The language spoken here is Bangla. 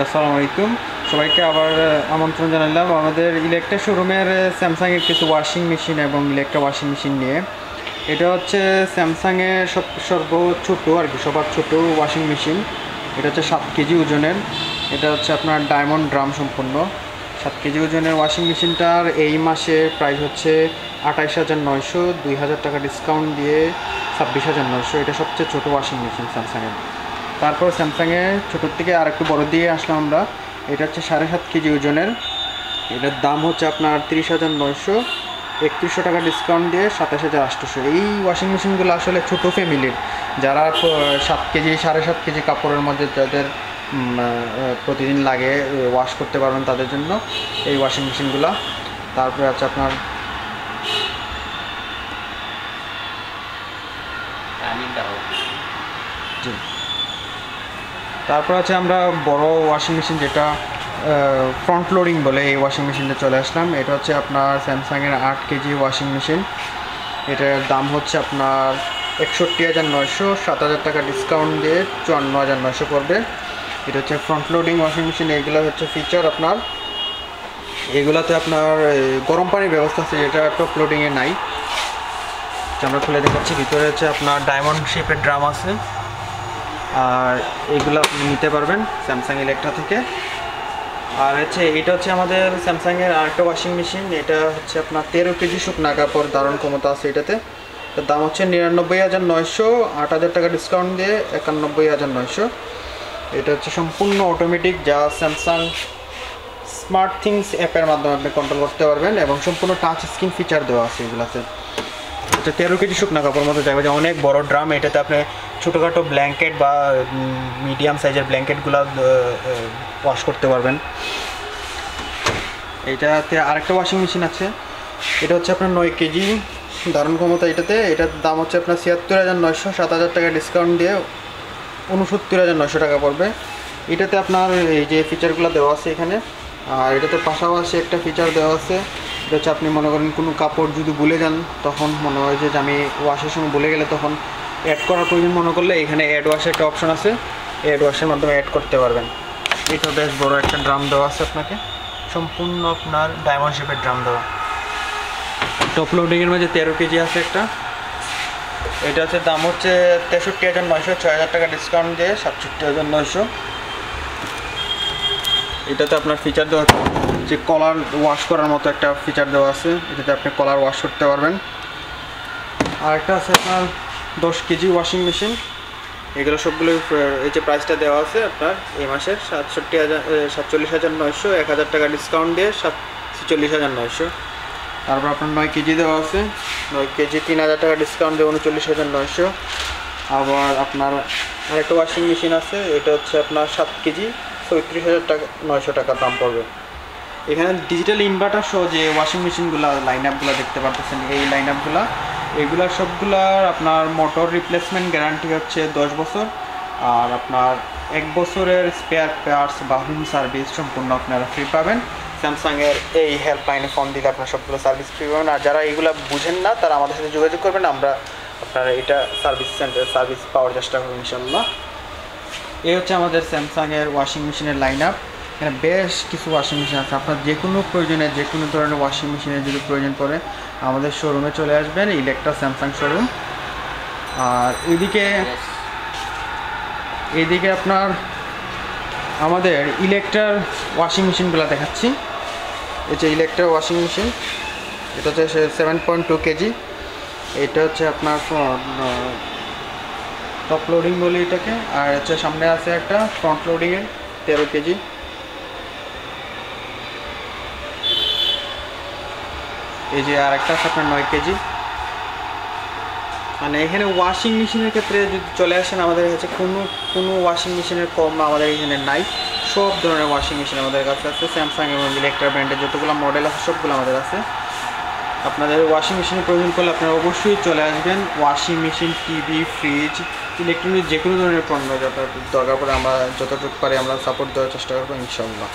আসসালামু আলাইকুম সবাইকে আবার আমন্ত্রণ জানালাম আমাদের ইলেকট্রিক শোরুমের স্যামসাংয়ের কিছু ওয়াশিং মেশিন এবং ইলেকট্রিক ওয়াশিং মেশিন নিয়ে। এটা হচ্ছে স্যামসাংয়ের ছোট আর কি সবার ছোট ওয়াশিং মেশিন। এটা হচ্ছে 7 কেজি ওজনের। এটা হচ্ছে আপনার ডায়মন্ড ড্রাম সম্পূর্ণ 7 কেজি ওজনের ওয়াশিং মেশিনটার এই মাসে প্রাইস হচ্ছে 28,900, 2,000 টাকা ডিসকাউন্ট দিয়ে 26,900। এটা সবচেয়ে ছোটো ওয়াশিং মেশিন স্যামসাংয়ের। তারপর স্যামসাংয়ে ছোটোর থেকে আর একটু বড় দিয়ে আসলাম আমরা। এটা হচ্ছে 7.5 কেজি ওজনের। এটার দাম হচ্ছে আপনার 30,900, 3100 টাকা ডিসকাউন্ট দিয়ে 27,800। এই ওয়াশিং মেশিনগুলো আসলে ছোটো ফ্যামিলির, যারা 7 কেজি 7.5 কেজি কাপড়ের মধ্যে যাদের প্রতিদিন লাগে ওয়াশ করতে পারবেন তাদের জন্য এই ওয়াশিং মেশিনগুলো। তারপরে আছে আপনার তারপর আছে আমরা বড় ওয়াশিং মেশিন যেটা ফ্রন্ট লোডিং বলে, এই ওয়াশিং মেশিনটা চলে আসলাম। এটা হচ্ছে আপনার স্যামসাংয়ের 8 কেজি ওয়াশিং মেশিন। এটার দাম হচ্ছে আপনার 61,900, 7,000 টাকা ডিসকাউন্ট দিয়ে 54,900 পড়বে। এটা হচ্ছে ফ্রন্ট লোডিং ওয়াশিং মেশিন। এইগুলো হচ্ছে ফিচার আপনার, এগুলাতে আপনার গরম পানির ব্যবস্থা আছে, যেটা টপ লোডিংয়ে নাই। আমরা খুলে দেখাচ্ছি। ভিতরে হচ্ছে আপনার ডায়মন্ড শেপের ড্রাম আছে, আর এগুলো আপনি নিতে পারবেন স্যামসাং ইলেকট্রা থেকে। আর হচ্ছে এটা হচ্ছে আমাদের স্যামসাংয়ের আরেকটা ওয়াশিং মেশিন। এটা হচ্ছে আপনার 13 কেজি শুকনা কাপড় ধারণ ক্ষমতা আছে এটাতে। এর দাম হচ্ছে 99,900, 8,000 টাকা ডিসকাউন্ট দিয়ে 91,900। এটা হচ্ছে সম্পূর্ণ অটোমেটিক, যা স্যামসাং স্মার্ট থিংস অ্যাপের মাধ্যমে আপনি কন্ট্রোল করতে পারবেন এবং সম্পূর্ণ টাচ স্ক্রিন ফিচার দেওয়া আছে এগুলোতে। এটা 13 কেজি শুকনা কাপড়ের মতো যাবে, যে অনেক বড় ড্রাম। এটাতে আপনি ছোটোখাটো ব্ল্যাঙ্কেট বা মিডিয়াম সাইজের ব্ল্যাঙ্কেটগুলো ওয়াশ করতে পারবেন। এটাতে আরেকটা ওয়াশিং মেশিন আছে। এটা হচ্ছে আপনার 9 কেজি ধারণ ক্ষমতা এটাতে। এটার দাম হচ্ছে আপনার 76,900, 7,000 টাকা ডিসকাউন্ট দিয়ে 69,900 টাকা পড়বে। এটাতে আপনার এই যে ফিচারগুলো দেওয়া আছে এখানে। আর এটাতে পাশাপাশি একটা ফিচার দেওয়া আছে, এটা হচ্ছে আপনি মনে করেন কোনো কাপড় যদি ভুলে যান, তখন মনে হয় যে আমি ওয়াশের সময় ভুলে গেলে তখন অ্যাড করার প্রয়োজন মনে করলে এখানে অ্যাড ওয়াশের একটা অপশন আছে, অ্যাড ওয়াশের মাধ্যমে অ্যাড করতে পারবেন। এটা বেশ বড় একটা ড্রাম দেওয়া আছে আপনাকে, সম্পূর্ণ আপনার ডায়মন্ড শেপের ড্রাম দেওয়া। টপ লোডিংয়ের মধ্যে 13 কেজি আছে একটা। এটা হচ্ছে দাম হচ্ছে 63,900, 6,000 টাকা ডিসকাউন্ট দিয়ে 67,900। এটাতে আপনার ফিচার দেওয়া যে কলার ওয়াশ করার মতো একটা ফিচার দেওয়া আছে, এটাতে আপনি কলার ওয়াশ করতে পারবেন। আর একটা আছে আপনার 10 কেজি ওয়াশিং মেশিন। এগুলো সবগুলো এই যে প্রাইসটা দেওয়া আছে আপনার এই মাসের 47,900, 1,000 টাকা ডিসকাউন্ট দিয়ে 46,900। তারপর আপনার 9 কেজি দেওয়া আছে, 9 কেজি 3,000 টাকা ডিসকাউন্ট দিয়ে 39,900। আবার আপনার আরেকটা ওয়াশিং মেশিন আছে, এটা হচ্ছে আপনার 7 কেজি 34,900 টাকা দাম পড়বে। এখানে ডিজিটাল ইনভার্টার সহ যে ওয়াশিং মেশিনগুলো লাইন আপগুলো দেখতে পাচ্ছেন, এই লাইন আপগুলো এগুলো সবগুলার আপনার মোটর রিপ্লেসমেন্ট গ্যারান্টি হচ্ছে 10 বছর। আর আপনার 1 বছরের স্পেয়ার পার্টস বা হোম সার্ভিস সম্পূর্ণ আপনারা ফ্রি পাবেন। স্যামসাংয়ের এই হেল্পলাইনে ফোন দিলে আপনার সবগুলো সার্ভিস ফ্রি পাবেন। আর যারা এইগুলো বুঝেন না তারা আমাদের সাথে যোগাযোগ করবেন, আমরা আপনারা এটা সার্ভিস পাওয়ার চেষ্টা করবো ইনশাল্লাহ। এই হচ্ছে আমাদের স্যামসাংয়ের ওয়াশিং মেশিনের লাইন আপ। এখানে বেশ কিছু ওয়াশিং মেশিন আছে। আপনার যে কোনো প্রয়োজনে, যে কোনো ধরনের ওয়াশিং মেশিনের যদি প্রয়োজন পড়ে আমাদের শোরুমে চলে আসবেন, ইলেকট্রা স্যামসাং শোরুম। আর এইদিকে আপনার আমাদের ইলেকট্রার ওয়াশিং মেশিনগুলো দেখাচ্ছি। এই যে ইলেকট্রা ওয়াশিং মেশিন, এটা হচ্ছে 7.2 কেজি। এটা হচ্ছে আপনার টপ লোডিং বলি এটাকে। আর হচ্ছে সামনে আছে একটা ফ্রন্ট লোডিংয়ের 13 কেজি। এই যে আর একটা আছে আপনার 9 কেজি। মানে এখানে ওয়াশিং মেশিনের ক্ষেত্রে যদি চলে আসেন, আমাদের কাছে কোনো ওয়াশিং মেশিনের কম আমাদের এখানে নাই। সব ধরনের ওয়াশিং মেশিন আমাদের কাছে আছে। স্যামসাং এবং ইলেকট্রা ব্র্যান্ডের যতগুলো মডেল আছে সবগুলো আমাদের আছে। আপনাদের ওয়াশিং মেশিনের প্রয়োজন পড়লে আপনারা অবশ্যই চলে আসবেন। Washing machine, TV, fridge, electronic যে কোনো ধরনের পণ্য যত দরকার পড়ে আমরা যতটুকু পারি আমরা সাপোর্ট দেওয়ার চেষ্টা করবো ইনশাআল্লাহ।